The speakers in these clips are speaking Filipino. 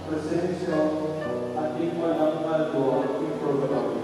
presensya at tikman ang kalbo at improbable.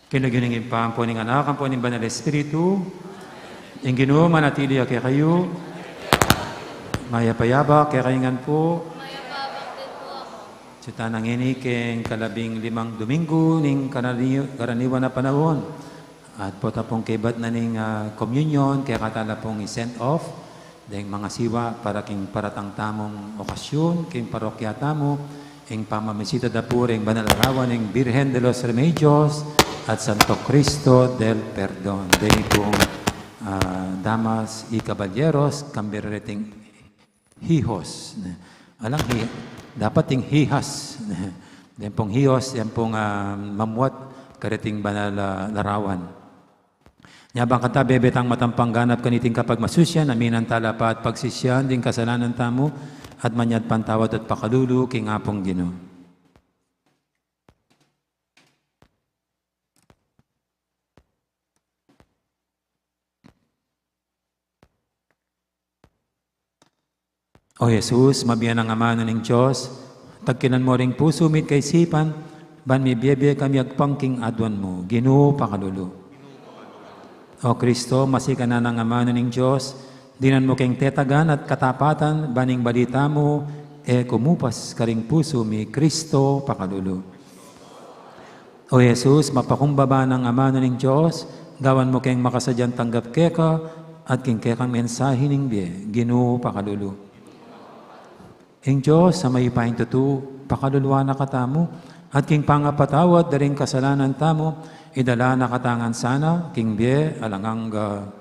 Kinaginingin pa ang po ng anak, ang po ng Banal Espiritu. Ang Ginoo manatili kay kayo. Mayapayaba kay kaingan po. Mayababang din po ako. Sita nang iniking 15 Domingo ning karaniwan na panahon. At po tapong kibat na ning communion, kaya katala pong i-send off. Dahil mga siwa para king paratang tamong okasyon, king parokya tamo, ing pamamisita da po ring banalarawan ng Birhen de los Remedios at Santo Cristo del Perdon. Dahil pong damas y caballeros, kambirating hihos. Alang dapat ting hihas. Dahil pong hihos, yan pong mamuat karating banal larawan. Nyabang kata bebetang matampang ganap kaniting kapag masusyan, aminan talapa at pagsisyan, ding kasalanan tamo, at manyad pantawad at pakalulu, king apong Ginoo. O Jesus, mabiyan ang amano ng Diyos, tagkinan mo ring puso mit kay sipan, ban mi biyebe kami agpangking adwan mo, Ginoo pakalulu. O Kristo, masika na ng amano ng Diyos, dinan mo keng tetagan at katapatan, baning balita mo, kumupas karing puso mi, Kristo pakalulu. O Jesus, mapakumbaba ng amano ng Diyos, gawan mo keng makasadyang tanggap keka, at king kekang mensahe ng biye, Ginoo pakalulu. Ing Diyos, sa may paing tutu, pakaluluwa na katamo, at king pangapatawad, daring kasalanan tamo, idala na katangan sana, king biye, alangangga.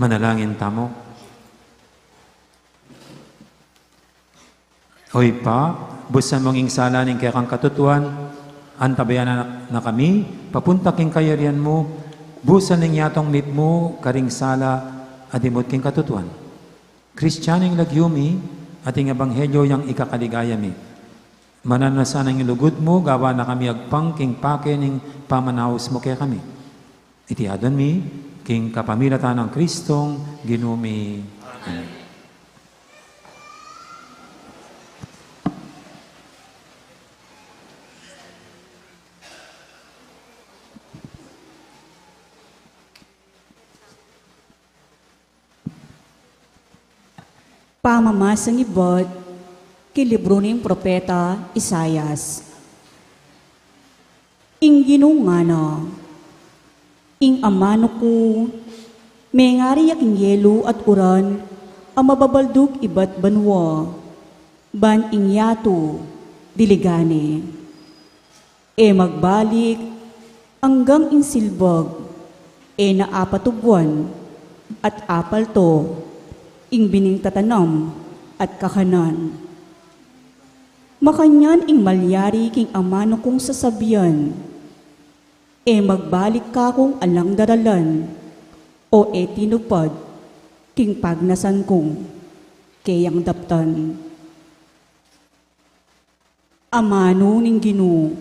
Manalangin tamo. Hoy pa, busan mong sala ning kaya kang katutuan, antabayan na kami, papunta king kayarian mo, busan ning yatong mip mo, karing sala, adimot king katutuan. Kristyaning lagyumi, ating ebanghelyo yang ikakaligaya mi. Mananasan ang ilugod mo, gawa na kami agpang king pake ning pamanaos mo kaya kami. Itiadon mi, king kapamilatan ng Kristong ginumi. Amen. Pamamasang ibot, kilibro ng propeta Isayas. Ing ginungana, ing amano ko, may ngari yaking yelo at uran, ang mababaldog ibat banwa, ban ing yato, diligane. E magbalik, hanggang ing silbag, e naapatugwan, at apal to, ing bining tatanam, at kakanan. Makanyan ing malyari king amano kong sasabihan, e magbalik ka kong alang daralan, o e tinupad, king pagnasan kong, kayang daptan. Amano ning Ginoo,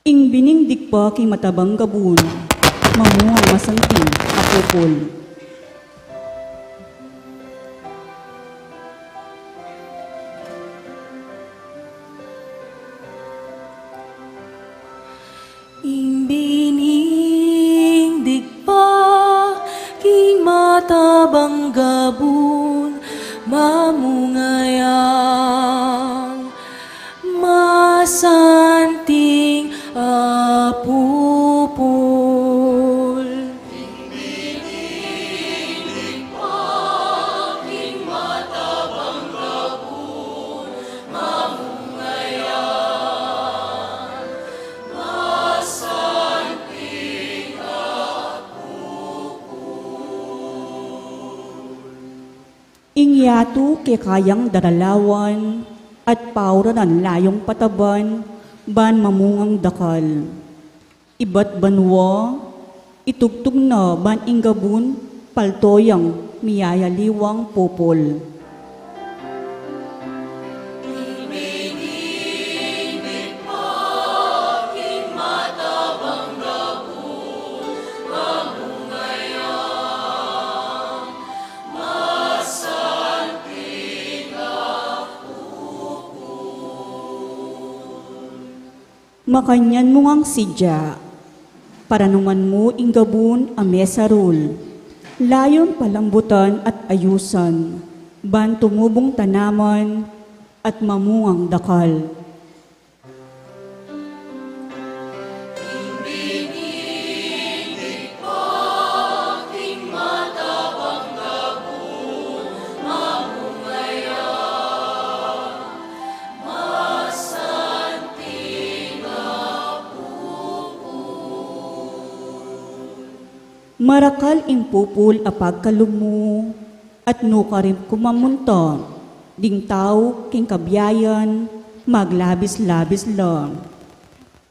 ing biningdik pa king matabang gabun, mamuhang masanting apupol. Imbining digpa, king matabang gabun, mamungayang, masanting apupul. Imbining digpa, king matabang gabun, mamungayang, Ingyatu ke kayang daralawan, at pauranan layong pataban, ban mamungang dakal. Ibat banwa, itugtog na ban inggabun, paltoyang miyayaliwang popol. Makanyan mo ngang sidya, paranuman mo inggabun a mesarul, layon palambutan at ayusan, ban tumubong tanaman at mamungang dakal. Marakal ing pupul apag kalumo, at nukarim kumamunta, ding tao king kabyayan, maglabis-labis lang.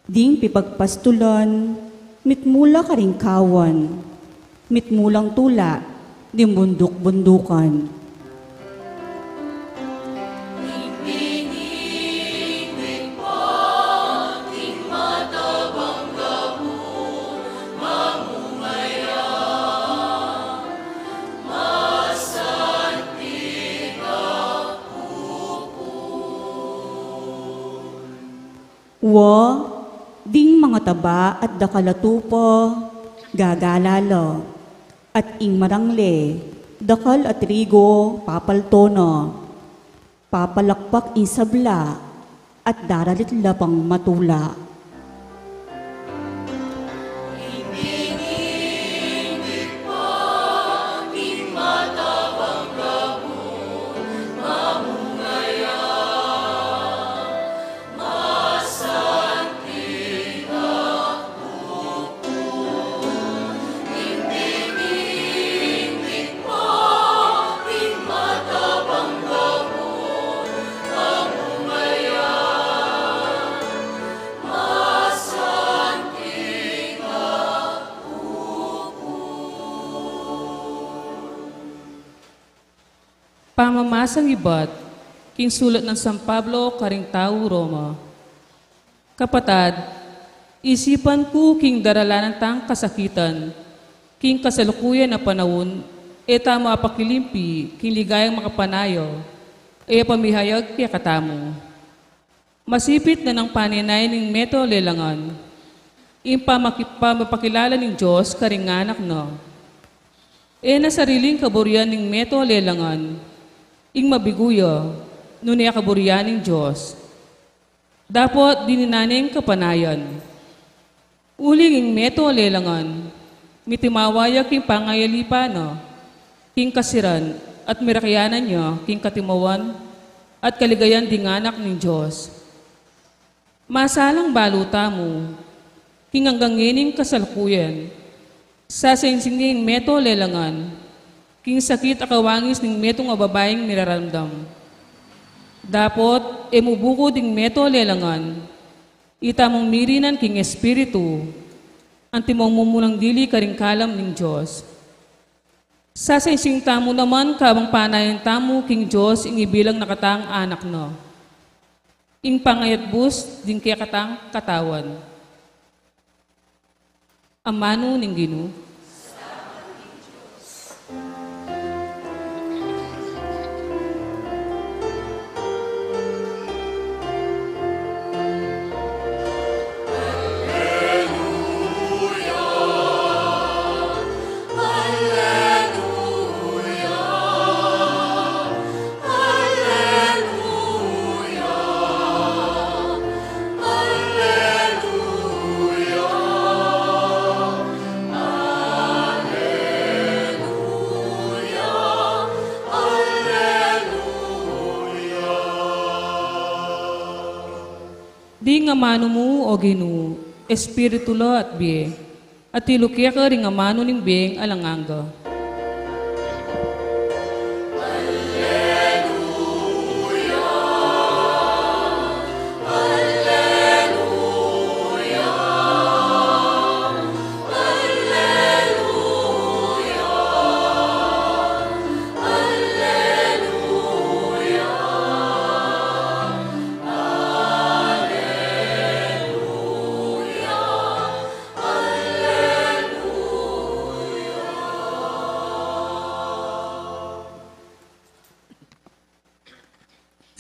Ding pipagpastulan, mitmula karingkawan, mitmulang tula, ding bunduk-bundukan. Wa, ding mga taba at dakalatupa, gagalala, at ing marangle, dakal at trigo, papaltona, papalakpak ing sabla, at daralit lapang matula. Pamamasang ibat, king sulat ng San Pablo, karing tao Roma. Kapatad, isipan ko king daralanan tang kasakitan, king kasalukuyan na panahon, e tamo apakilimpi, king ligayang makapanayo, e pamihayag kaya katamo. Masipit na ng paninay ning meto lelangan, ing pamapakilala ng Diyos karing anak no. E na sariling kaburian ning meto lelangan, ing mabiguya, nunay kaburian ning Diyos. Dapat dininaning kapanayan. Uling ing meto lelangan, mitimawaya king pangayalipano, king kasiran at mirakyanan niya king katimawan at kaligayan dinganak ng Diyos. Masalang baluta mo, king hanggangining kasalkuyan, sa singsinging meto lelangan, king sakit akawangis ng metong ababaying niraramdam. Dapat emubuko ding meto lelangan, itamong mirinan king espiritu, antimong mumunang dili karingkalam ng Diyos. Sa singsing tamo naman kabang panayan tamo king Diyos ing ibilang nakatang anak no. Ing pangayat bus ding kaya katang katawan. Amano ning Ginoo. Di nga mano mo o Ginoo, espiritu lo at biye, at tilukya ka rin nga mano ning biyeng alanganga.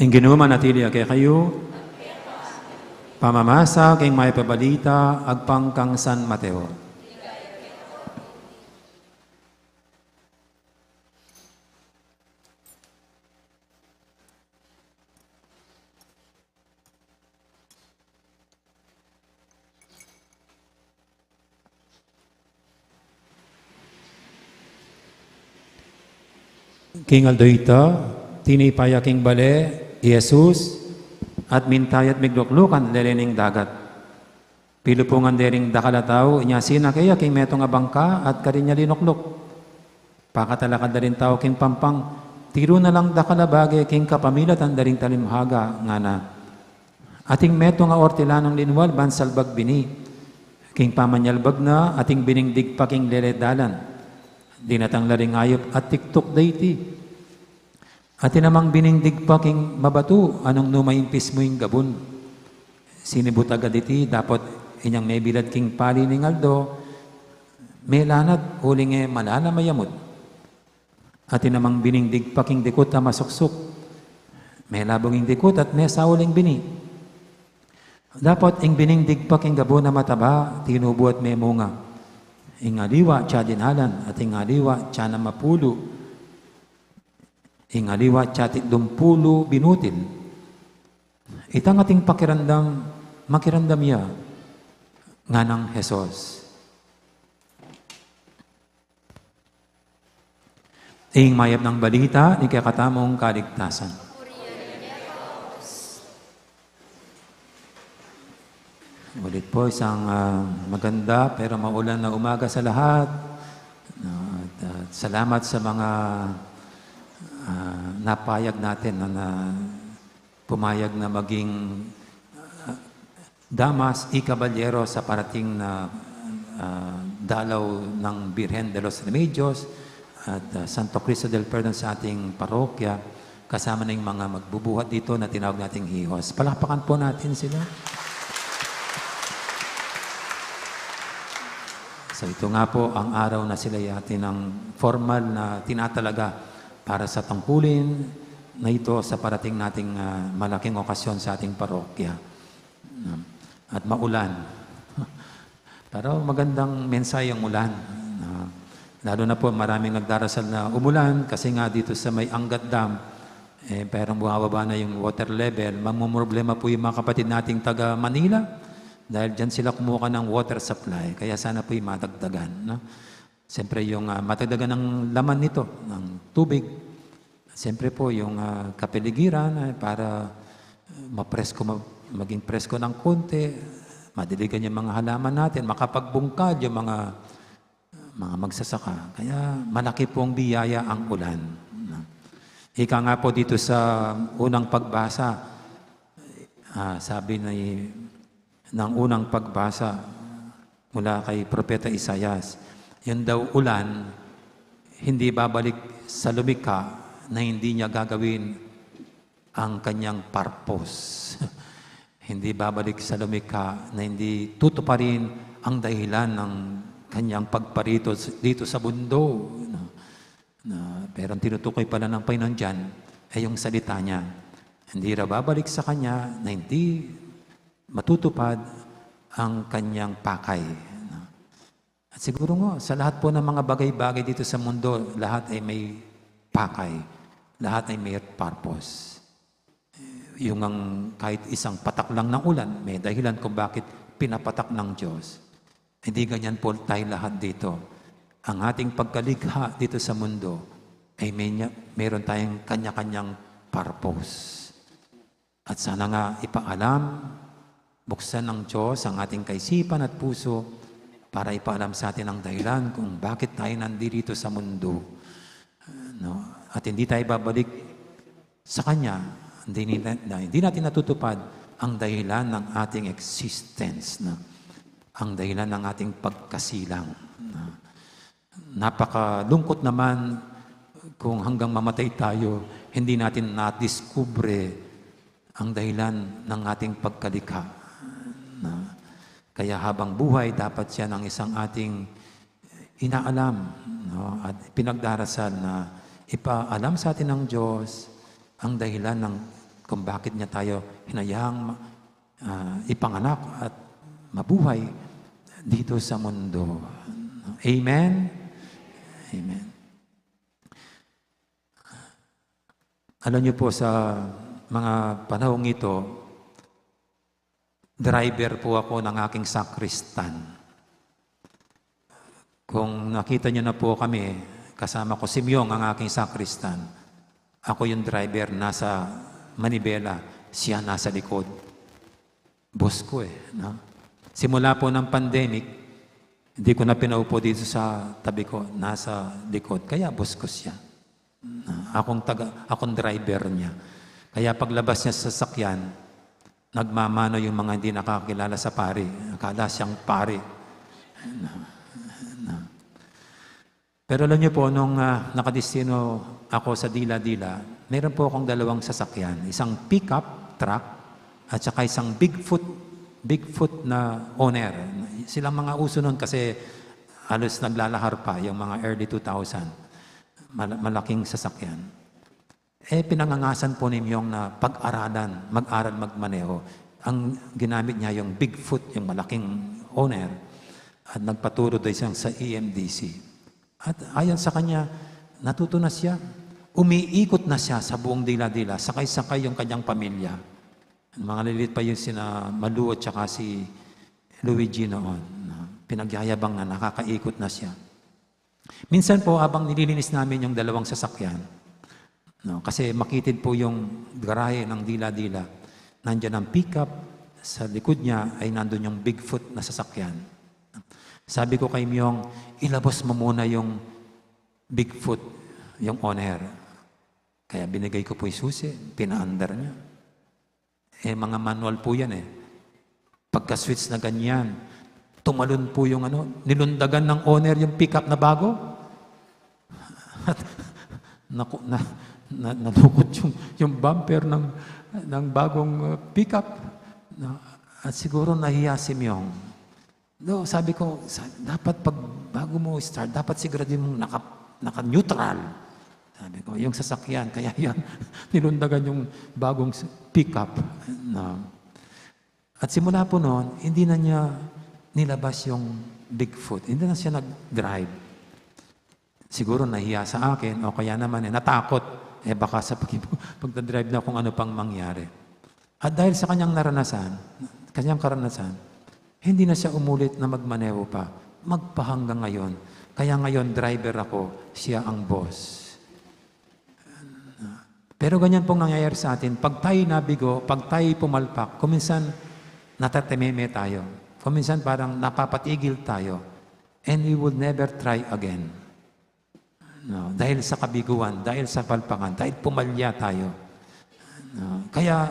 Ing Ginoo manatili kay kayo, pamamasa kay may pabalita, agpang kang San Mateo. King Aldoita, tinipaya king bale, Jesus, at mintayat migluklukan lelening dagat. Pilupungan dering dakalataw, inya sina kaya king metong abangka at karinya linukluk. Pakatalakad na rin tao king pampang, tiro na lang dakalabage king kapamilatan daring talimhaga nga na. Ating metong nga ortilanong linwal, bansalbag bini. King pamanyalbag na, ating biningdig pa king leredalan. Dinatang laring ayop at tiktok dayti. At namang biningdig pa king mabato, anong numaimpis mo yung gabon. Sinibutaga diti, dapat inyang may bilad king pali ning Aldo, may lanat, huling malala mayamot. At namang biningdig pa king dikot na masuksok, may labong ing dikot at may sauling bini. Dapat ing biningdig pa king gabon na mataba, tinubo at may munga. Ing aliwa, tiya dinhalan, at ing aliwa, tiya na mapulo. Ingaliwa tiyatit dumpulo binutil. Itang ating pakirandam, makirandam ya, nga ng Jesus. Ing mayab ng balita, ni kakatamong kaligtasan. Ulit po, isang maganda pero maulan na umaga sa lahat. At salamat sa mga napayag natin na pumayag na maging damas y kaballero sa parating na dalaw ng Birhen de los Remedios at Santo Cristo del Perdon sa ating parokya, kasama na yung mga magbubuhat dito na tinawag nating hihos. Palakpakan po natin sila. So ito nga po ang araw na sila atin ng formal na tinatalaga para sa tungkulin na ito sa parating nating malaking okasyon sa ating parokya. At maulan. Pero magandang mensahe ang ulan. Lalo na po maraming nagdarasal na umulan kasi nga dito sa may Angat Dam, pero bumababa na yung water level. Mamumroblema po yung mga kapatid nating taga Manila dahil dyan sila kumuha ng water supply. Kaya sana po yung matagdagan. No? Siyempre yung matagdagan ng laman nito, ng tubig. Siyempre po yung kapiligiran para mapresko, maging presko ng konti, madiligan yung mga halaman natin, makapagbungkad yung mga magsasaka. Kaya malaki pong biyaya ang ulan. Ika nga po dito sa unang pagbasa, sabi ng unang pagbasa mula kay Propeta Isaias, yun daw ulan, hindi babalik sa lumikha na hindi niya gagawin ang kanyang purpose. Hindi babalik sa lumikha na hindi tutuparin ang dahilan ng kanyang pagparito dito sa mundo. Pero ang tinutukoy pala ng Panginoon dyan ay yung salita niya. Hindi raw babalik sa kanya na hindi matutupad ang kanyang pakay. At siguro nga, sa lahat po ng mga bagay-bagay dito sa mundo, lahat ay may pakay. Lahat ay may purpose. Yung kahit isang patak lang ng ulan, may dahilan kung bakit pinapatak ng Diyos. Hindi ganyan po tayo lahat dito. Ang ating pagkalikha dito sa mundo ay meron tayong kanya-kanyang purpose. At sana nga ipaalam, buksan ng Diyos ang ating kaisipan at puso para ipaalam sa atin ang dahilan kung bakit tayo nandito sa mundo. No? At hindi tayo babalik sa Kanya, hindi natin natutupad ang dahilan ng ating existence, ang dahilan ng ating pagkasilang. Napakalungkot naman kung hanggang mamatay tayo, hindi natin na-discover ang dahilan ng ating pagkalikha. Kaya habang buhay, dapat siya ng isang ating inaalam at pinagdarasal na ipaalam sa atin ng Diyos ang dahilan ng kung bakit niya tayo hinayang ipanganak at mabuhay dito sa mundo. Amen? Amen. Alam niyo po sa mga panahong ito, driver po ako ng aking sakristan. Kung nakita niyo na po kami, kasama ko si Myong, ang aking sakristan. Ako yung driver, nasa manibela, siya nasa likod. Boss ko no? Simula po ng pandemic, hindi ko na pinaupo dito sa tabi ko, nasa likod. Kaya boss ko siya. Akong driver niya. Kaya paglabas niya sa sasakyan, nagmamano yung mga hindi nakakilala sa pari. Akala siyang pari. Pero alam niyo po, nung nakadestino ako sa Dila-Dila, meron po akong dalawang sasakyan. Isang pickup truck at saka isang Bigfoot na owner. Silang mga uso nun kasi halos naglalahar pa, yung mga early 2000. Malaking sasakyan. Pinangangasan po ni Myong na pag-aralan, mag-aral magmaneho. Ang ginamit niya yung Bigfoot, yung malaking owner. At nagpaturo daw siyang sa EMDC. At ayon sa kanya, natuto na siya. Umiikot na siya sa buong Dila-Dila. Sakay-sakay yung kanyang pamilya. Mga lilit pa yung sina Malu at saka si Luigi noon. Pinagyayabang na nakakaikot na siya. Minsan po, habang nililinis namin yung dalawang sasakyan, kasi makitid po yung garahe ng Dila-Dila, nandiyan ang pickup, sa likod niya ay nandun yung Bigfoot na sasakyan. Sabi ko kay Myong, ilabas mo muna yung Bigfoot, yung owner. Kaya binigay ko po yung susi, pinaandar niya. Mga manual po yan Pagka-switch na ganyan, tumalon po yung nilundagan ng owner yung pickup na bago. At nadukot yung bumper ng bagong pickup. At siguro nahiya si Myong. No, sabi ko, dapat pag bago mo start, dapat sigurado mong naka-neutral. Sabi ko, yung sasakyan, kaya yan, nilundagan yung bagong pickup. At simula po noon, hindi na niya nilabas yung Bigfoot. Hindi na siya nag-drive. siguro nahiya sa akin o kaya naman natakot. Baka sa pagdadrive na kung ano pang mangyari. At dahil sa kanyang karanasan, hindi na siya umulit na magmaneho pa. Magpahanggang ngayon. Kaya ngayon, driver ako, siya ang boss. Pero ganyan pong nangyayari sa atin. Pag tayo nabigo, pag tayo pumalpak, kuminsan natatememe tayo. Kuminsan parang napapatigil tayo. And we will never try again. No, dahil sa kabiguan, dahil sa palpakan, dahil pumalya tayo. No, kaya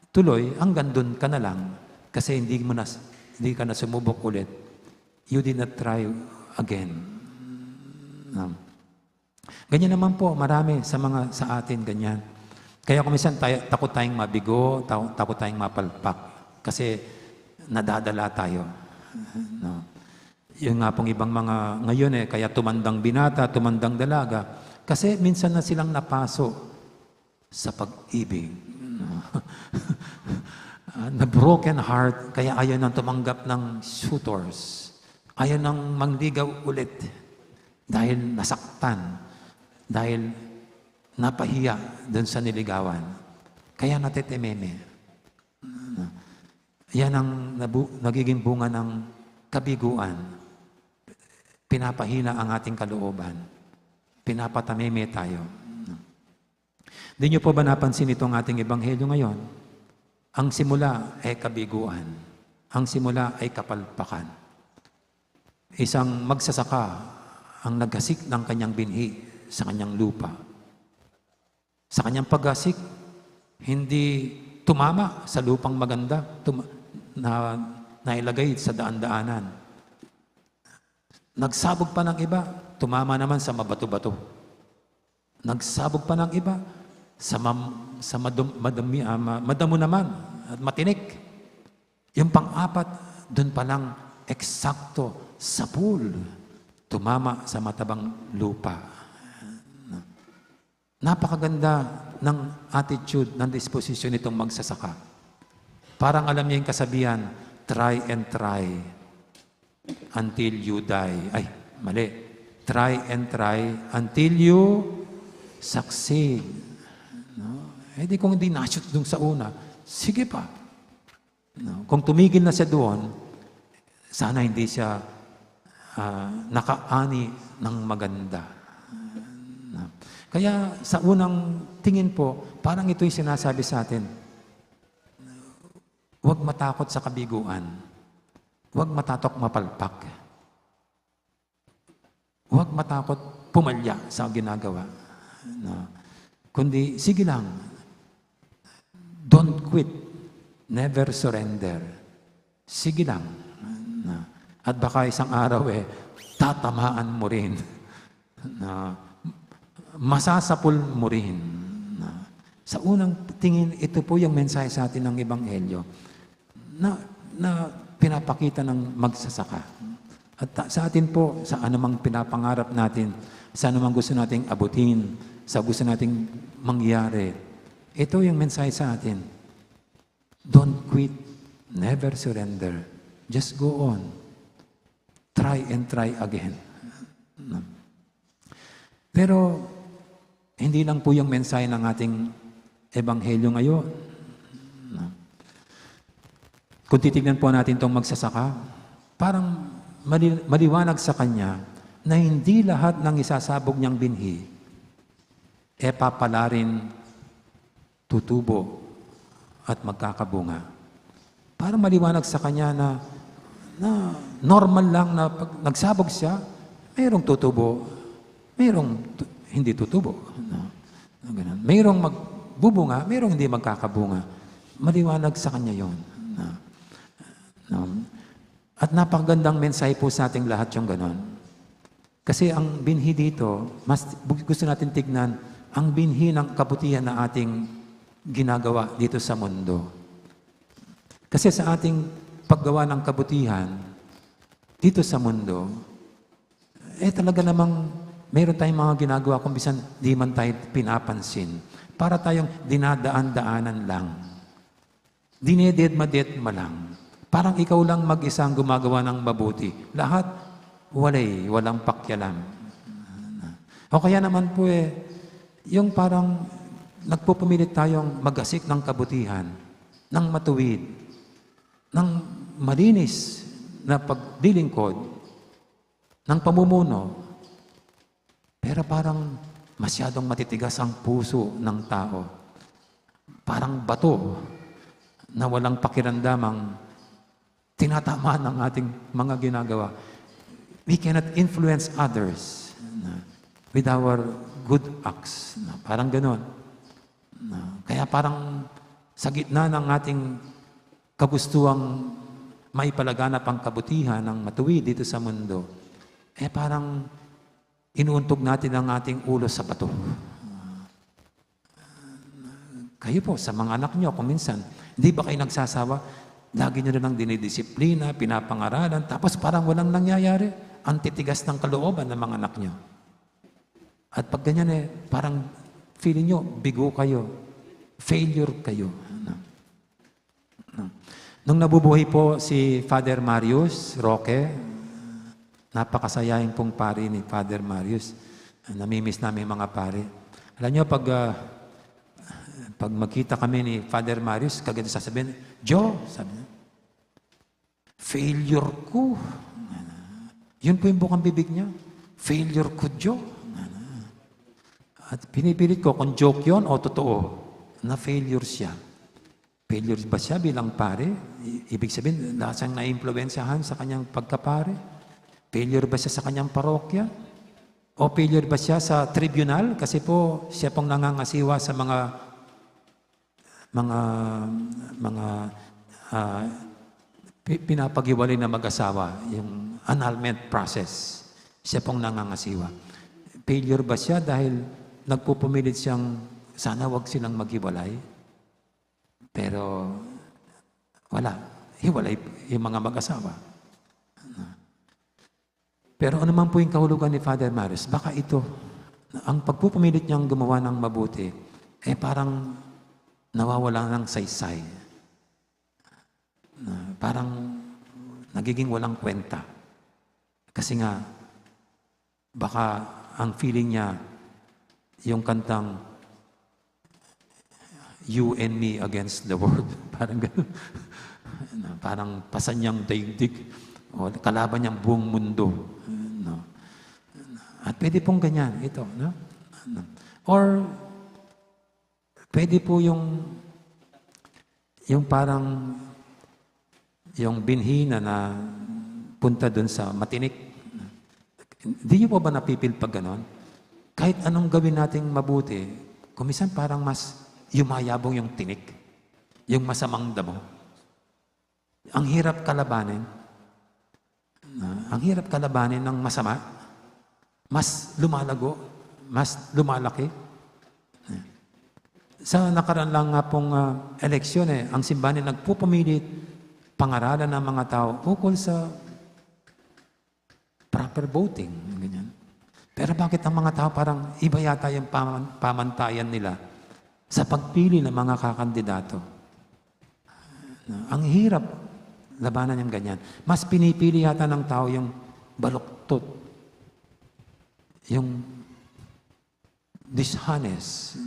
tuloy, hanggang doon ka na lang kasi hindi ka na sumubok ulit. You did not try again. No. Ganyan naman po, marami sa atin ganyan. Kaya kung minsan takot tayong mabigo, takot tayong mapalpak kasi nadadala tayo. No. Yung nga pong ibang mga ngayon kaya tumandang binata, tumandang dalaga, kasi minsan na silang napaso sa pag-ibig. Na broken heart, kaya ayaw nang tumanggap ng suitors. Ayaw nang mangligaw ulit dahil nasaktan, dahil napahiya dun sa niligawan. Kaya natetememe. Yan ang nagiging bunga ng kabiguan. Pinapahina ang ating kalooban. Pinapatameme tayo. Di niyo po ba napansin itong ating ebanghelyo ngayon? Ang simula ay kabiguan. Ang simula ay kapalpakan. Isang magsasaka ang naggasik ng kanyang binhi sa kanyang lupa. Sa kanyang paggasik, hindi tumama sa lupang maganda na nailagay sa daan-daanan. Nagsabog pa ng iba, tumama naman sa mabato-bato. Nagsabog pa ng iba, sa madamo naman at matinik. Yung pang-apat, doon pa lang eksakto sa pool, tumama sa matabang lupa. Napakaganda ng attitude, ng disposition nitong magsasaka. Parang alam niya yung kasabihan, try and try until you die. Ay, mali. Try and try until you succeed. No? Di kung hindi nashoot dun sa una, sige pa. No? Kung tumigil na siya doon, sana hindi siya nakaani ng maganda. No? Kaya sa unang tingin po, parang ito'y sinasabi sa atin, huwag matakot sa kabiguan. Huwag matatok mapalpak. Huwag matakot pumalya sa ginagawa. No. Kundi, sige lang. Don't quit. Never surrender. Sige lang. No. At baka isang araw tatamaan mo rin. No. Masasapul mo rin. No. Sa unang tingin, ito po yung mensahe sa atin ng Ebanghelyo na pinapakita ng magsasaka. At sa atin po, sa anumang pinapangarap natin, sa anumang gusto nating abutin, sa gusto nating mangyari, ito yung mensahe sa atin. Don't quit. Never surrender. Just go on. Try and try again. Pero, hindi lang po yung mensahe ng ating ebanghelyo ngayon. Kung titignan po natin itong magsasaka, parang maliwanag sa kanya na hindi lahat ng isasabog niyang binhi papala rin tutubo at magkakabunga. Parang maliwanag sa kanya na normal lang na pag nagsabog siya, mayroong tutubo, mayroong hindi tutubo. Mayroong magbubunga, mayroong hindi magkakabunga. Maliwanag sa kanya yon. At napakagandang mensahe po sa ating lahat yung ganon. Kasi ang binhi dito, mas gusto natin tignan, ang binhi ng kabutihan na ating ginagawa dito sa mundo. Kasi sa ating paggawa ng kabutihan dito sa mundo, talaga namang mayroon tayong mga ginagawa kung bisan di man tayo pinapansin. Para tayong dinadaan-daanan lang. Dinededma-dedma lang. Parang ikaw lang mag-isang gumagawa ng mabuti. Lahat, walang pakialam. O kaya naman po yung parang nagpupumilit tayong magasik ng kabutihan, ng matuwid, ng malinis na pagdilingkod, ng pamumuno. Pero parang masyadong matitigas ang puso ng tao. Parang bato na walang pakiramdamang tinatamaan ng ating mga ginagawa. We cannot influence others with our good acts. Parang ganon. Kaya parang sa gitna ng ating kagustuang maipalaganap ang kabutihan ng matuwid dito sa mundo, parang inuuntog natin ang ating ulo sa bato. Kayo po, sa mga anak nyo, kung minsan, hindi ba kayo nagsasawa? Lagi nyo lang dinidisiplina, pinapangaralan, tapos parang walang nangyayari. Ang titigas ng kalooban ng mga anak nyo. At pag ganyan parang feeling nyo, bigo kayo, failure kayo. Nung nabubuhay po si Father Marius Roque, napakasayahin pong pari ni Father Marius. Namimiss namin mga pari. Alam nyo, pag magkita kami ni Father Marius, kagad sasabihin, Joe, sabi niya, failure ko. Yun po yung bukang bibig niya. Failure ko, Joe. At pinipilit ko kung joke yon o totoo na failure siya. Failure ba siya bilang pare? Ibig sabihin, lahat siyang na-impluensyahan sa kanyang pagkapare? Failure ba siya sa kanyang parokya? O failure ba siya sa tribunal? Kasi po, siya pong nangangasiwa sa mga pinapaghiwalay na mag-asawa, yung annulment process. Siya pong nangangasiwa. Failure ba siya dahil nagpupumilit siyang sana wag silang maghiwalay? Pero wala. Hiwalay yung mga mag-asawa. Pero ano man po yung kahulugan ni Father Marius, baka ito, ang pagpupumilit niyang gumawa ng mabuti, parang nawawala ng saysay. Parang nagiging walang kwenta. Kasi nga, baka ang feeling niya, yung kantang You and Me Against the World. Parang gano'n. Parang pasan niyang daigdig. O kalaban niyang buong mundo. No. At pwede pong ganyan. Ito. No? Or pwede po yung parang yung binhi na punta dun sa matinik. Hindi niyo po ba napipil pag gano'n? Kahit anong gawin nating mabuti, kumisan parang mas yumayabong yung tinik, yung masamang damo. Ang hirap kalabanin. Ang hirap kalabanin ng masama. Mas lumalago, mas lumalaki. Sa nakaraan lang nga pong eleksyon, ang simbahan nagpupumilit pangaralan ng mga tao ukol sa proper voting. Ganyan. Pero bakit ang mga tao parang iba yata yung pamantayan nila sa pagpili ng mga kakandidato? Ang hirap labanan yung ganyan. Mas pinipili yata ng tao yung baluktot, yung dishonest.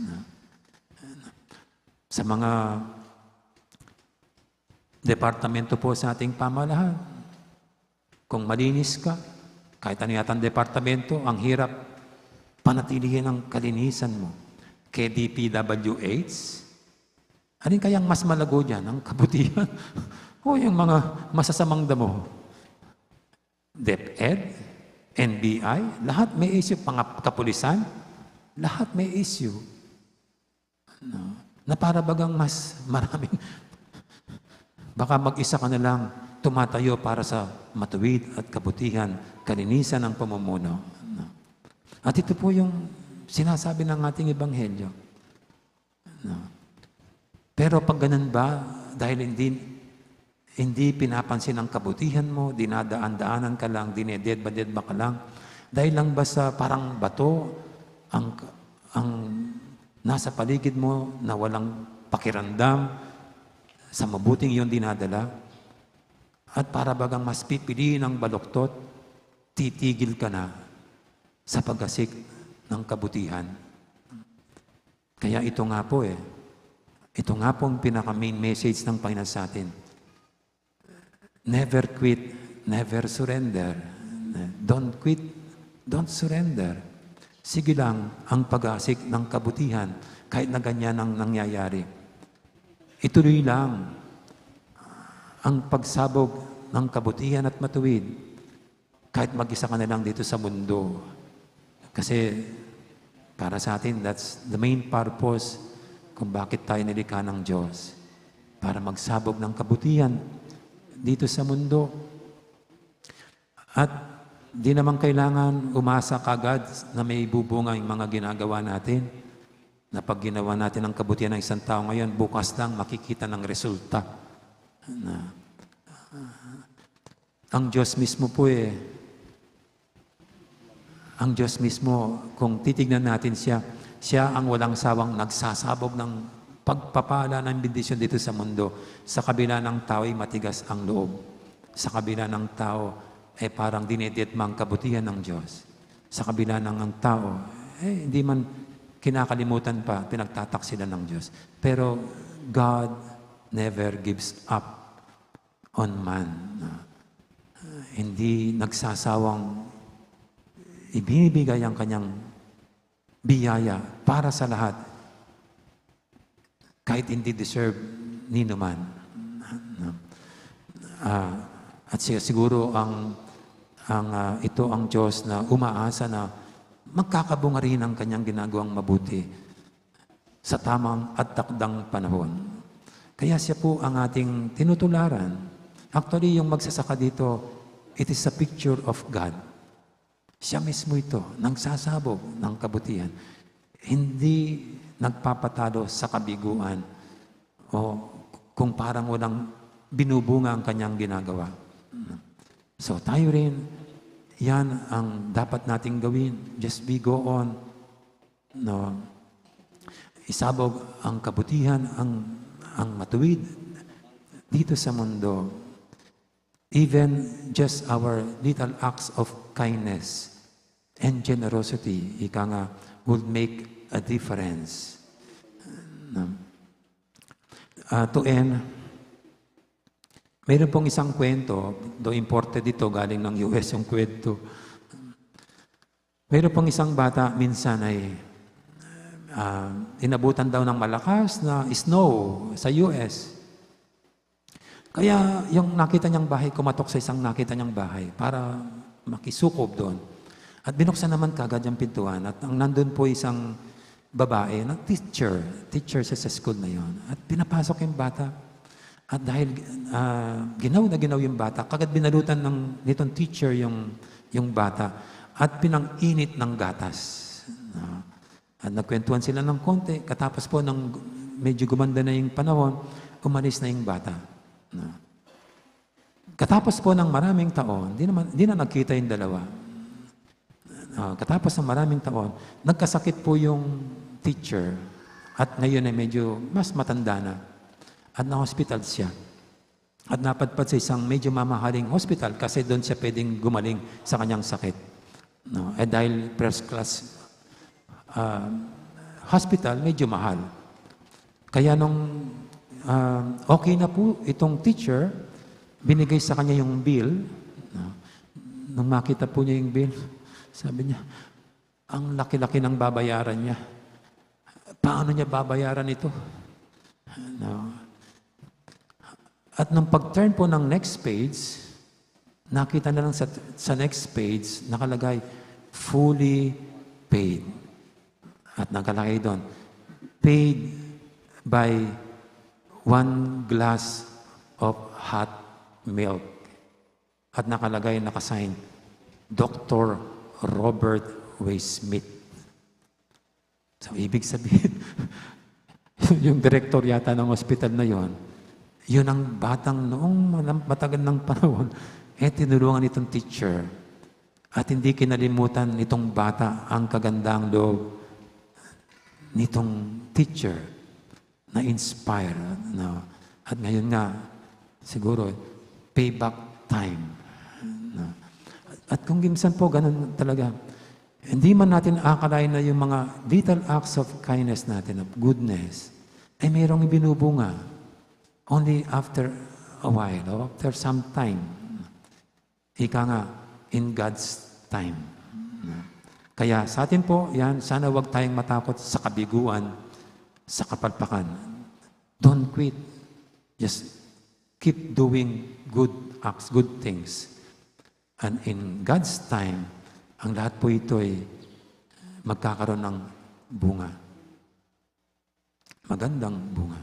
Sa mga departamento po sa ating pamahalaan, kung malinis ka, kahit ano yatang departamento, ang hirap panatilihin ang kalinisan mo. KDPWH, alin kayang mas malago dyan? Ang kabutihan? O yung mga masasamang damo? DepEd, NBI, lahat may issue. Kapulisan, lahat may issue. No. Na para bagang mas maraming, baka mag-isa ka na lang tumatayo para sa matuwid at kabutihan, kalinisan ng pamumuno. No. At ito po yung sinasabi ng ating ebanghelyo. No. Pero pag ganun ba, dahil hindi pinapansin ang kabutihan mo, dinadaan-daanan ka lang, dinededba-dedba ka lang, dahil lang ba sa parang bato, ang nasa paligid mo na walang pakiramdam sa mabuting iyong dinadala, at para bagang mas pipiliin ang baluktot, titigil ka na sa paggasik ng kabutihan. Kaya ito nga po ito nga po ang pinaka-main message ng Panginoon sa atin. Never quit, never surrender. Don't quit, don't surrender. Sige lang ang pag-asik ng kabutihan kahit na ganyan ang nangyayari. Ituloy lang ang pagsabog ng kabutihan at matuwid kahit mag-isa ka na lang dito sa mundo. Kasi para sa atin, that's the main purpose kung bakit tayo nilikha ng Diyos. Para magsabog ng kabutihan dito sa mundo. At di naman kailangan umasa kagad na may bubunga yung mga ginagawa natin. Na pag ginawa natin ang kabutihan ng isang tao ngayon, bukas lang makikita ng resulta. Ang Diyos mismo po ang Diyos mismo, kung titignan natin siya ang walang sawang nagsasabog ng pagpapala ng bendisyon dito sa mundo. Sa kabila ng tao ay matigas ang loob. Sa kabila ng tao ay parang dinedetma ang kabutihan ng Diyos. Sa kabila ng ang tao, hindi man kinakalimutan pa, pinagtataksilan ng Diyos. Pero God never gives up on man. Hindi nagsasawang ibinibigay ang kanyang biyaya para sa lahat kahit hindi deserve nino man. At siguro ito ang Diyos na umaasa na magkakabunga rin ang kanyang ginagawang mabuti sa tamang at takdang panahon. Kaya siya po ang ating tinutularan. Actually, yung magsasaka dito, it is a picture of God. Siya mismo ito, nagsasabog ng kabutihan. Hindi nagpapatalo sa kabiguan o kung parang walang binubunga ang kanyang ginagawa. So tayo rin, yan ang dapat nating gawin. Just be go on. No. Isabog ang kabutihan, ang matuwid dito sa mundo. Even just our little acts of kindness and generosity, ika nga, would make a difference. To end, mayroon pong isang kwento, do imported dito, galing ng US yung kwento. Mayroon pong isang bata, minsan ay inabutan daw ng malakas na snow sa US. Kaya yung nakita niyang bahay, kumatok sa isang nakita niyang bahay para makisukob doon. At binuksan naman kagad yung pintuan. At ang nandun po isang babae, teacher siya sa school na yon. At pinapasok yung bata. At dahil ginaw na ginaw yung bata, kagad binalutan nitong teacher yung bata. At pinang-init ng gatas. At nagkwentuhan sila ng konti. Katapos po ng medyo gumanda na yung panahon, umalis na yung bata. Katapos po ng maraming taon, di na nagkita yung dalawa. Katapos ng maraming taon, nagkasakit po yung teacher at ngayon ay medyo mas matanda na at na-hospital siya. At napadpad sa isang medyo mamahaling hospital kasi doon siya pwedeng gumaling sa kanyang sakit. Dahil first class hospital, medyo mahal. Kaya nung okay na po itong teacher, binigay sa kanya yung bill. Nung makita po niya yung bill, sabi niya, ang laki-laki ng babayaran niya. Paano niya babayaran ito? At nung pag-turn po ng next page, nakita na lang sa next page, nakalagay, fully paid. At nakalagay doon, paid by 1 glass of hot milk. At nakalagay, nakasign, Dr. Robert W. Smith. So, ibig sabihin, yung director yata ng hospital na yon, yun ang batang noong matagal ng panahon, tinulungan itong teacher. At hindi kinalimutan nitong bata ang kagandang loob nitong teacher na inspire. At ngayon nga, siguro, payback time. At kung minsan po, ganun talaga, Hindi man natin akalain na yung mga little acts of kindness natin, of goodness, ay mayroong ibinubunga. Only after a while, or after some time. Ika nga, in God's time. Kaya sa atin po, yan, sana wag tayong matakot sa kabiguan, sa kapalpakan. Don't quit. Just keep doing good acts, good things. And in God's time, ang lahat po ito ay magkakaroon ng bunga. Magandang bunga.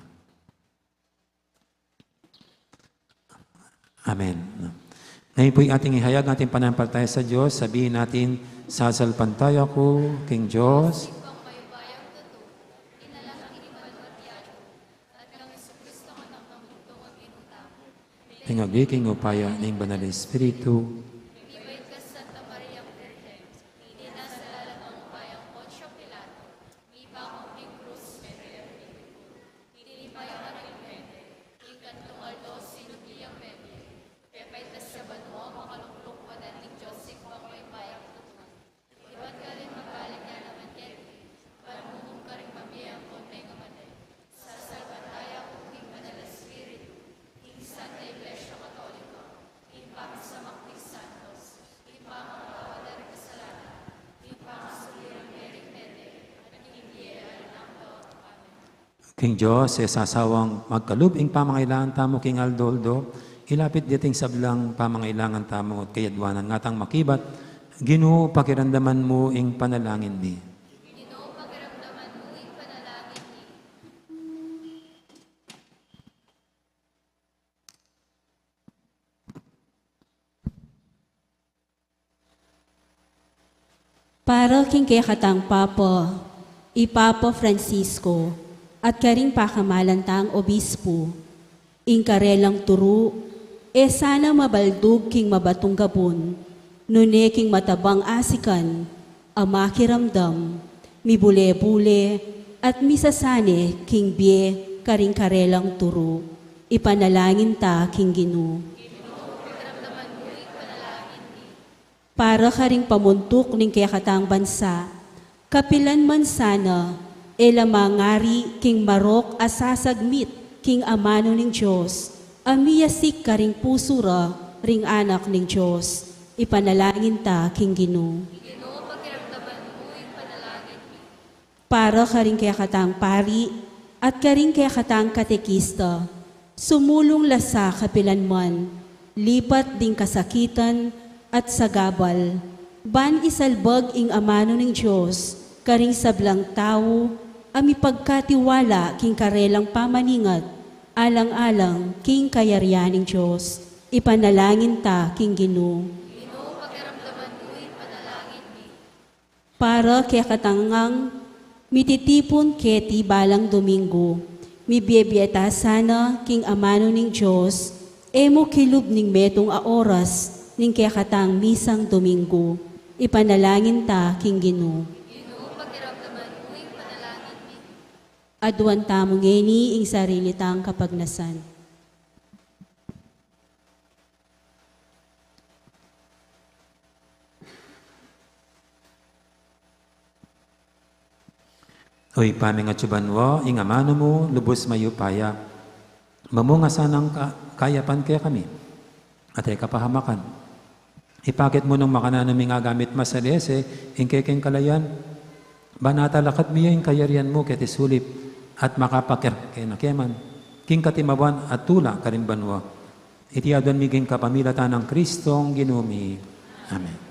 Amen. Ngayon po yung ating ihayag, ating panampalataya sa Diyos. Sabihin natin, sasalpantay ako, King Diyos. Pinagiging upaya ng Banal na Espiritu, King Diyos, sa sasawang magkalubing pamangailangan tamo, King Aldoldo, ilapit diting sablang pamangailangan tamo at kayadwanan ngatang makibat, Ginoo pakiramdaman mo ing panalangin ni. Ginoo pakiramdaman mo ing panalangin ni. Para king kaya katang Papa, Ipapa Francisco, at karing pakamalantang obispo, ing karelang turu, sana mabaldug king mabatong gabon, nune king matabang asikan, ama kiramdam, mibule-bule, at misasane king bie karing karelang turu, ipanalangin ta king Ginoo. Para karing pamuntok ning kaya katang bansa, kapilan man sana, mangari king marok asasagmit king amano ning Diyos, amiyasik ka ring pusura ring anak ning Diyos, ipanalangin ta king Ginoo. Ginoo pakiramdaman mo ing panalangin ni. Para karing kaya katang pari at karing kaya katang katekista, sumulong lasa kapilanman, lipat ding kasakitan at sagabal, ban isalbag ing amano ning Diyos, karing sablang tao, ami pagkatiwala king karelang pamaningat, alang-alang king kayaryaning Diyos, ipanalangin ta king Ginoo. Ginoo pakiramdaman mo ing panalangin ni. Para kaya katangang mititipon keti balang Domingo, mibiyebieta sana king amano ning Diyos, emo kilub ning metong a oras ning kaya katang misang Domingo, ipanalangin ta king Ginoo. Aduan tamo ngeni ing sarili tang kapagnasan. Oy pamingatsuban wo, ing amano mo, lubos mayupaya. Mamunga sanang kayapan kaya kami. At ay kapahamakan. Ipakit mo nung makananaming agamit masalese, ing kekeng kalayan. Banatalakat miya ing kayarian mo keti sulip at makapakir kenakeman. King katimawan at tula karimbanwa. Itiadon miging kapamilatan ng Kristong Ginumi. Amen.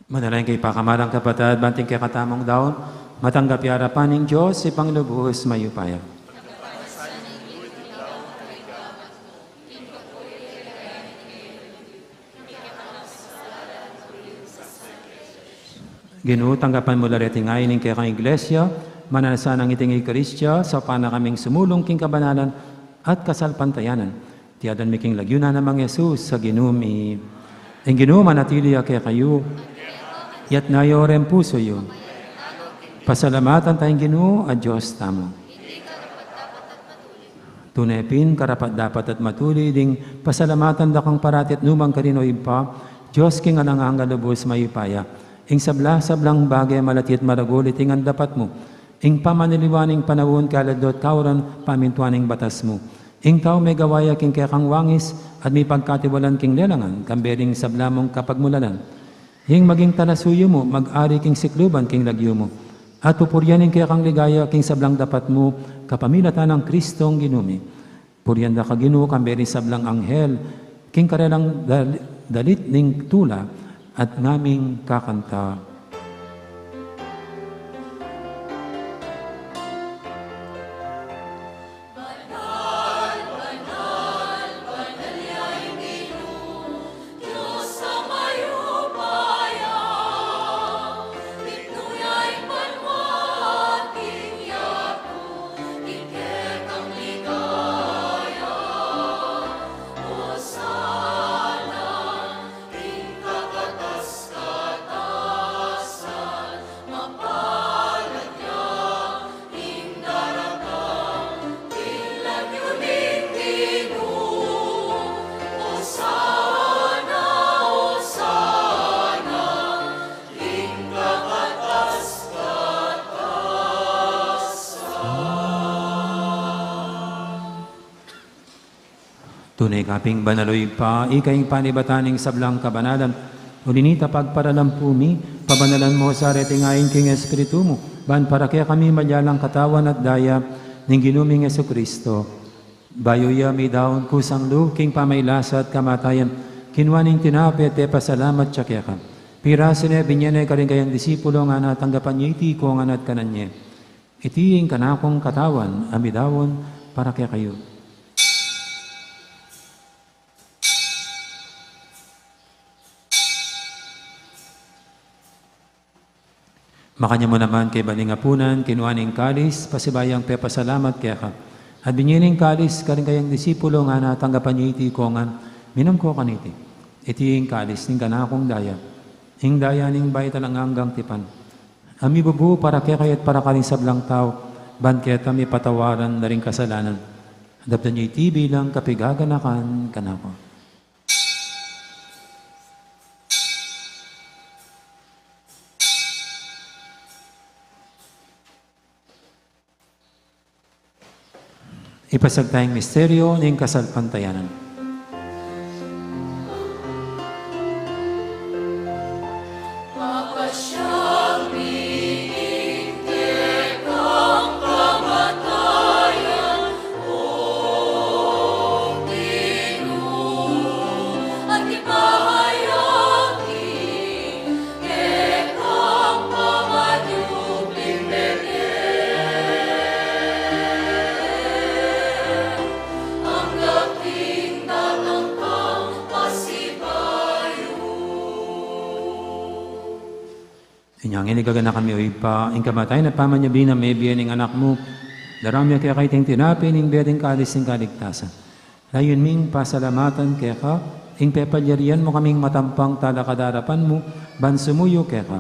Manalangin kay pakamarang kapatid, banting kay katamong daon, matanggap yarapan ng Diyos, si Panglubuhos mayupaya. Ginoo, tanggapan mo lareti ngayon ng kaya kang iglesia, mananasan ang iting Eukaristya, sa pana kaming sumulong king kabanalan at kasalpantayanan. Tiyadan mi king lagyunan namang Yesus sa ginumi. Ang ginoo manatili kaya kayo, yat nayorem puso yun. Pasalamatan tayong ginoo at Diyos tamo. Tunepin, karapat dapat at matuli, ding pasalamatan da kang paratit numang karinoy pa, Diyos king anang lubos mayupaya. Ing sablang bagay malatit maragulit ingan dapat mo. Ing pamaniliwaning panawon kaladot kauran pamintuaning batas mo. Ing tao may gawaya king kekang wangis at may pagkatiwalan king lelangan kambering sablamong kapagmulalan. Ing maging talasuyo mo, mag-ari king sikluban king lagyo mo. At pupuryanin kekang ligaya king sablang dapat mo kapamilatan ng Kristong ginumi. Puryanda ka Ginoo kambering sablang anghel king karelang dalit ning tula at ngaming kakanta. Tunay kaping banaloy pa, ikaing panibataning sablang kabanalan, ulinita pagparalampumi, pabanalan mo sa retingayin king Espiritu mo, ban para kaya kami malyalang katawan at daya, ning ginuming Yesu Kristo. Bayoya may daon kusang lu, king pamaylasa at kamatayan, kinwaning tinapet, te pasalamat siya kaya ka. Pirasine, binyane ka rin kayang disipulo nga natanggapan niya iti ko nga nat kananye. Itiing kanakong katawan, amidawon, para kaya kayo. Makanya mo naman kay balingapunan, kinuaning kalis, pasibayang pepasalamat kaya ka. At binyining kalis, karing kayang disipulo nga natanggapan niyo iti kongan, minum ko kaniti. Iti kalis, ning kanakong daya. Ing daya ning bay talang hanggang tipan. Ami bubu para kaya kaya't para kaling sablang tao, ban kaya mi patawaran na rin kasalanan. Adaptan niyo iti bilang kapigaganakan kanako. Ipasag tayong misteryo ng kasalpantayanan. Mapasyang biintek ang kamatayan, O Ginoo, at ipahayagi kekang pamadubling bigay. Ang laking datangkang pasibayo. Inyang inigagana kami o ipa, ing kamatay na pamanyabi na may biyan ng anak mo, daramya kaya kay ting tinapi, ning bedeng kalis ng kaligtasan. Layon ming pasalamatan kaya ka, ing pepalyarian mo kaming matampang talakadarapan mo, bansumuyo kaya ka.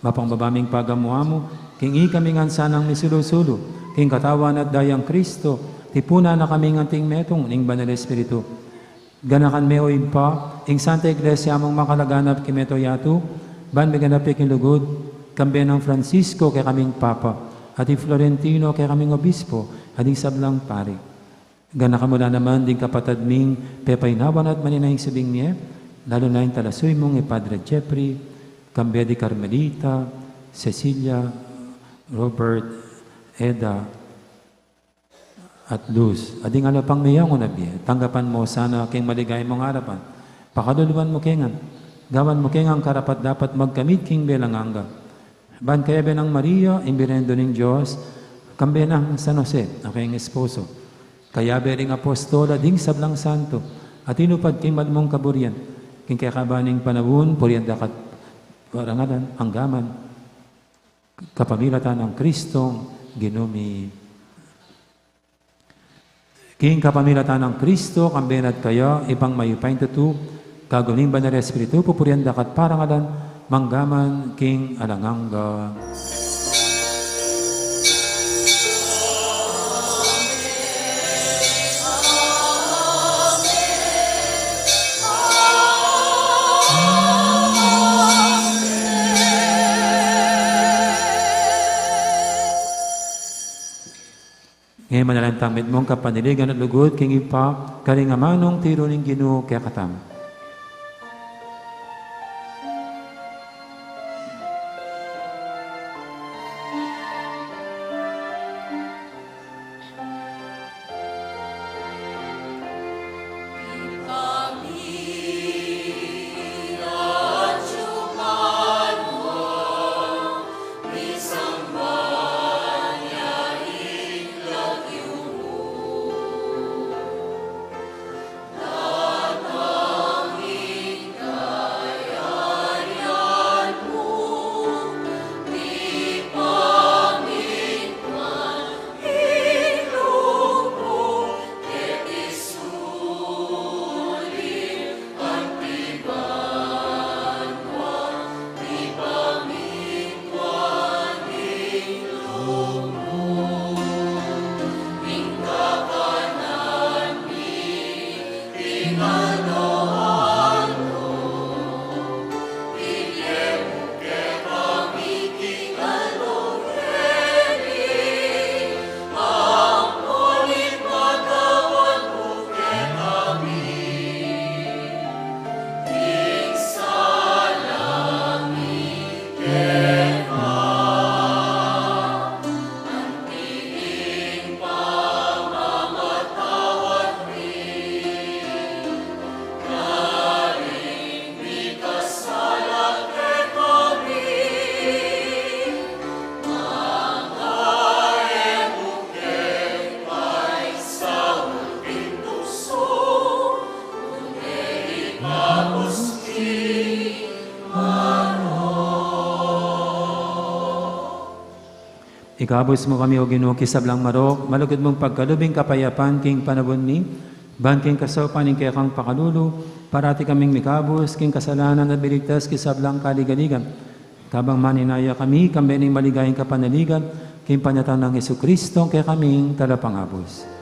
Mapangbabaming pagamuha mo, king ikaming ansanang misulusulo, king katawan at dayang Kristo, tipuna na kaming anting metong ning banal Espiritu. Ganakan me o ipa, ing Santa Iglesia mong makalaganap kimeto yatu, ban meganapik yung lugod, kambe ng Francisco kay kaming Papa, at yung Florentino kay kaming Obispo, at yung sablang pari. Gana ka mula naman din kapatad ming pepainawan at maninahing sabing niya, lalo na yung talasuy mong Padre Jeffrey, kambe di Carmelita, Cecilia, Robert, Eda, at Luz. Ading alapang mayang unabi, tanggapan mo sana king maligay mong harapan. Pakaluluan mo kengan, gawan mo king ang karapat dapat magkamit king belanganga. Ban kaya benang Maria, imbirendo ng Diyos, kambe ng San Jose, aking esposo. Kaya bering apostola, ding sablang santo, at inupad king madmong kaburian, king kaya kabaning panawun, purian dakat parangalan, hanggaman, kapamilatan ng Kristong ginumi. King kapamilatan ng Kristo, kambenat kayo, ipang mayupain tutu, kaguning banal Espiritu, pupurian dakat parangalan, manggaman, king alanganga. Ngayon manalantang mit mong kapaniligan at lugod, king ipa, karingamanong tiro ng Ginoo kaya katam. Ikabos mo kami o Ginoo kisablang marok, malugod mong pagkalubing kapayapan king panabon ni, ban king kasopan ning kaya kang pakalulo, parati kaming mikabos king kasalanan at biligtas kisablang kaligaligan. Kabang maninaya kami, kambening maligayang kapanaligan, king panyatan ng Jesucristo, kaya kaming talapangabos.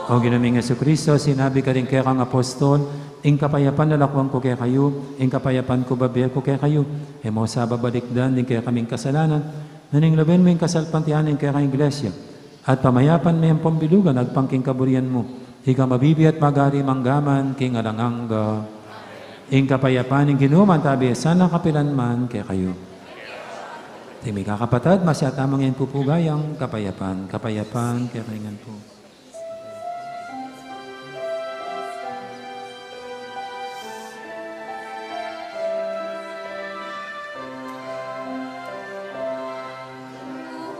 O Ginoong Jesucristo, sinabi ka rin kaya kang apostol, ing kapayapan nalakwang ko kaya kayo, ing kapayapan ko babaya ko kaya kayo, e mo sa babalikdan din kaya kaming kasalanan, naning laben mo yung kasalpantianin kaya kang iglesia, at pamayapan mo yung pambilugan, agpangking kaburian mo, ika mabibi at magari manggaman, king alanganga, ing kapayapan ng ginuman tabi, sana kapilan man kaya kayo. Timi kakapatad, masyatamang yan pupugayang kapayapan, kapayapan kaya kaingan po.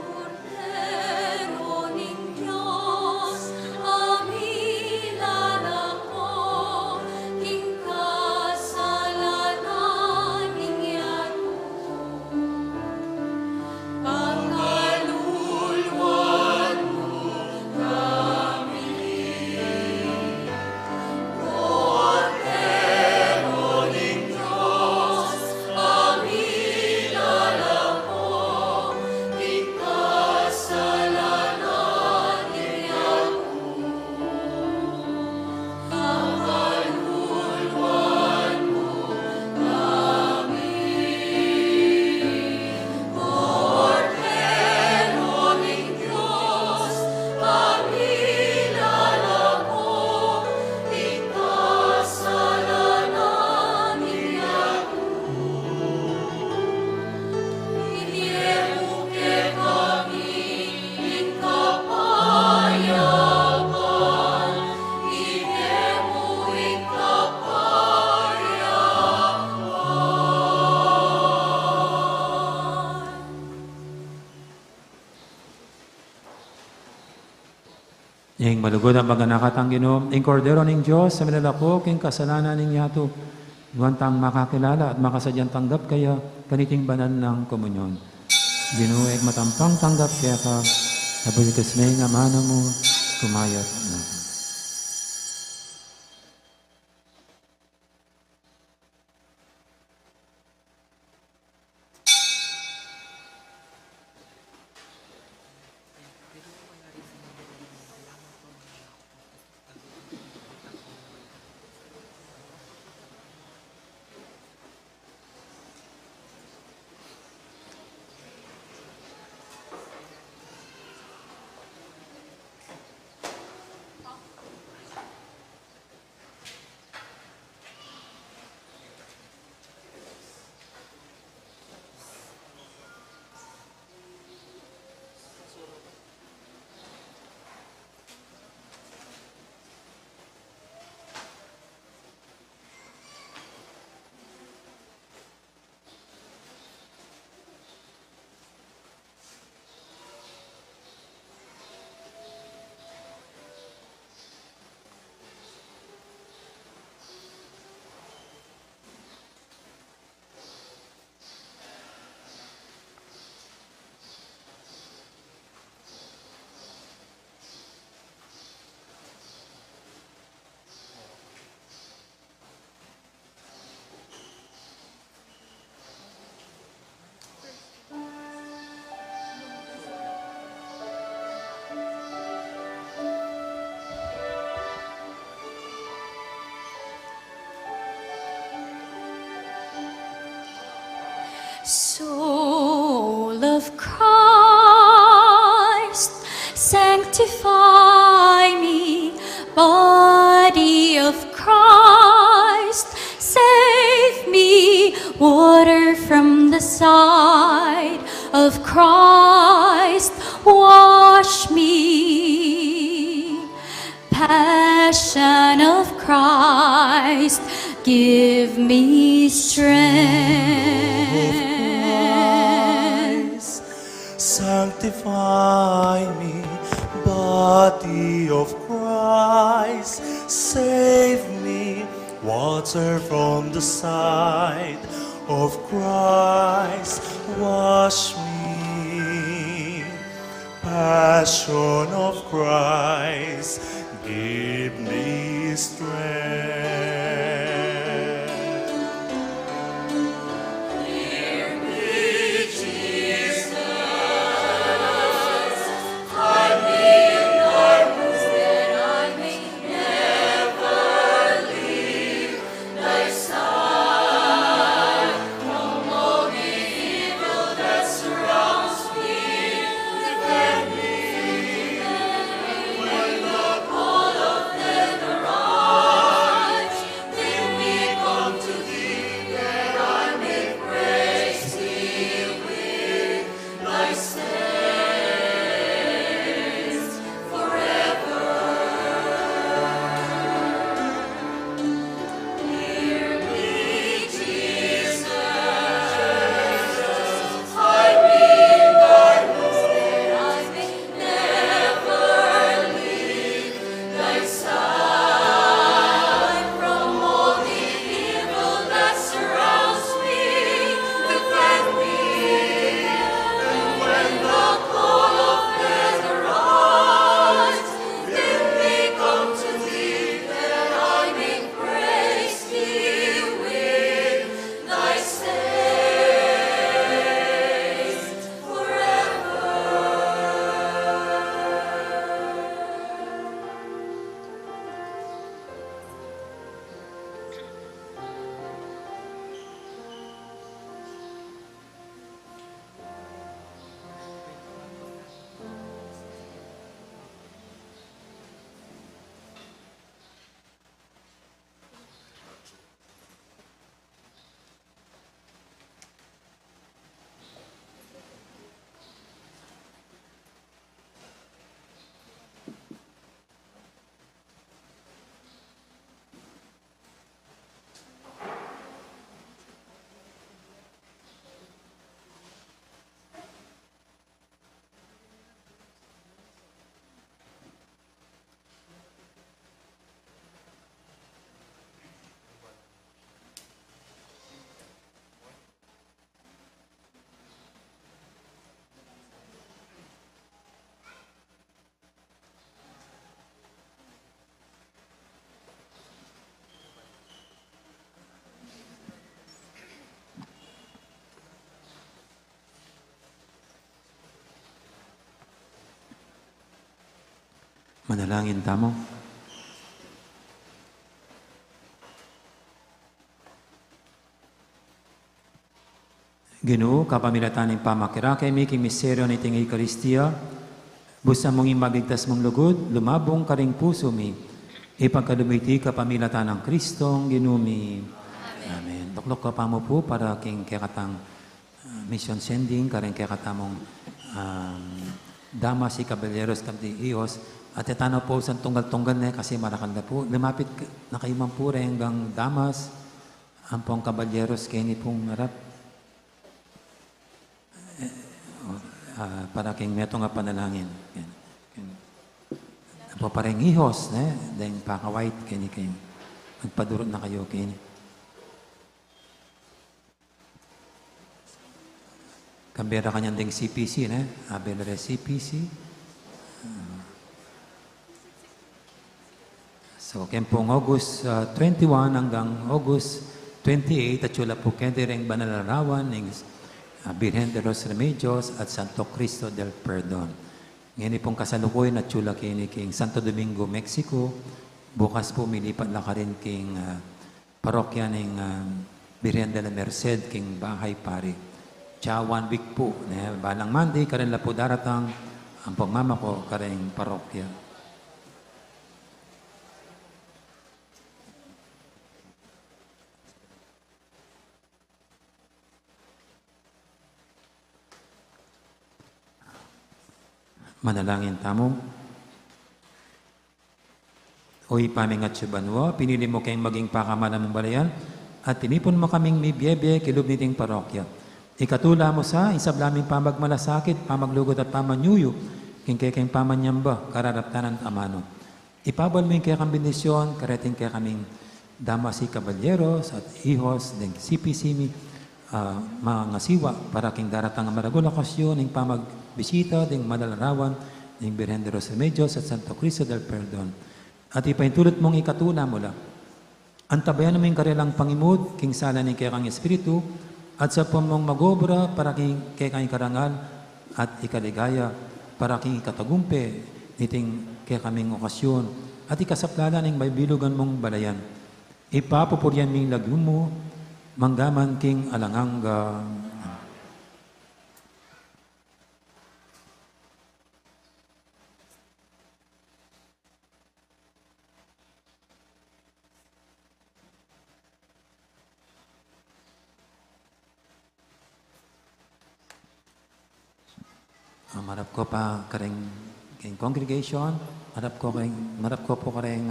Cordero ning Diyos, amilan ako, king kasalanan ninyan mo. Pangaluluan mo, Ing malugod ang maganakatang Ginoo, ing kordero ning Dios sa milalakok ing kasalanan ning yato. Guwantang makakilala at makasadyang tanggap kaya kaniting banan ng komunyon. Ginoo ig matampang tanggap kaya ka sabulikas may nga mano mo kumayat na. Soul of Christ, sanctify me. Body of Christ, save me. Water from the side of Christ, wash me. Passion of Christ, give me strength. Sanctify me, body of Christ, save me, water from the side of Christ, wash me, passion of Christ, give me strength. Manalangin tamo. Ginoo, kapamilatan ng pamakira kay Miking misteryo ni ting Eucharistia, busa mong imagigtas mong lugod, lumabong karing puso mi, ipagkalumiti kapamilatan ng Kristong ginumi. Amen. Doklok ka pa mo po para king kekatang mission sending, karing kekatamong damas si Caballeros Camdi Ios, at itanaw po sa tunggal-tunggal na kasi marakal na po. Lumapit na kayo man po rin hanggang damas, ang pong Caballeros kay ni pong marap. Para king meto nga panalangin. Apo pareng ihos, dahil paka-white kini kayo. Magpadurot na kayo kini. Kambera kanyang ding CPC, Abelere CPC. So, kempong August 21 hanggang August 28, at sula po kende rin banalarawan ng Birhen de los Remedios at Santo Cristo del Perdon. Ngayon pong kasalukuyan at sula kini king Santo Domingo, Mexico. Bukas po milipat na ka rin king parokya ng Birhen de la Merced, king Bahay Pari. Tsaka 1 week po. Balang Monday, karin la po daratang ang pagmama ko karing parokya. Manalangin tamo. Oy pamingat sa banwa, pinili mo kayong maging pakamanan mong balayan, at tinipon mo kaming may biyebe kilub niting parokya. Ikatula mo sa isablaming pamagmalasakit, pamaglugod at pamanyuyo, king kayong pamanyamba, kararaptanan amano. Ipabal mo yung kayang bendisyon, karating kaya kaming damas si Caballeros at hijos, ng CPC, mga ngasiwa, para king daratang maragol okasyon, ng pamagbisita, ng malalarawan, ng Birhen de los Remedios at Santo Cristo del Perdon. At ipaintulot mong ikatuna mo lang. Antabayan mo yung karilang pangimod, king sala ng kayang Espiritu, at sa pamong magobra para kayang karangal at ikaligaya, para king ikatagumpe, niting kaya kaming okasyon, at ikasaplala ng may bilugan mong balayan. Ipapupuryan ming lagyum mo, manggaman king alanganga. Marap ko pa karing congregation, marap ko po karing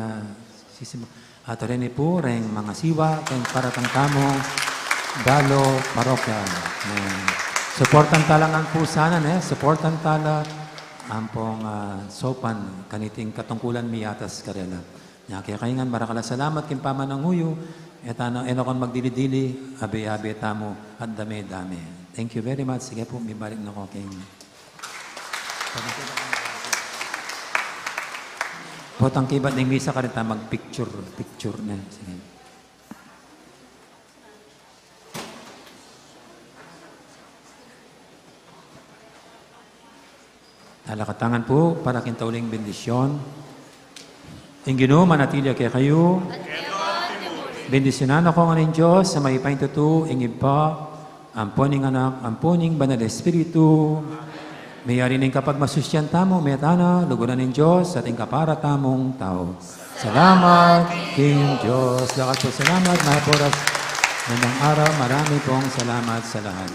sisimo. At rin po rin mga siwa, kayong paratang tamong dalo parokya. Supportan talangan po sana, supportan tala ang pong sopan, kaniting katungkulan miyatas karela. Kaya kaingan, marakala salamat kin paman ng huyo, at enokon magdili-dili, abe-abe tamo, at dami-dami. Thank you very much. Sige po, may balik na ko kayong potang kibat ng misa ka rin ta mag-picture na. Sige. Talakatangan po para kintauling bendisyon. Ang Ginoo manatili kay kayo. Bendisyonan ako ng Diyos sa may paintutu, ingib pa, amponing anak, amponing banal Espiritu. Mayari ning kapag masusyan tamo, metana, luguran ng Diyos sa ating kapara tamong tao. Salamat, King Diyos. Lakas po salamat, mahaporas. Nandang araw, marami pong salamat sa lahat.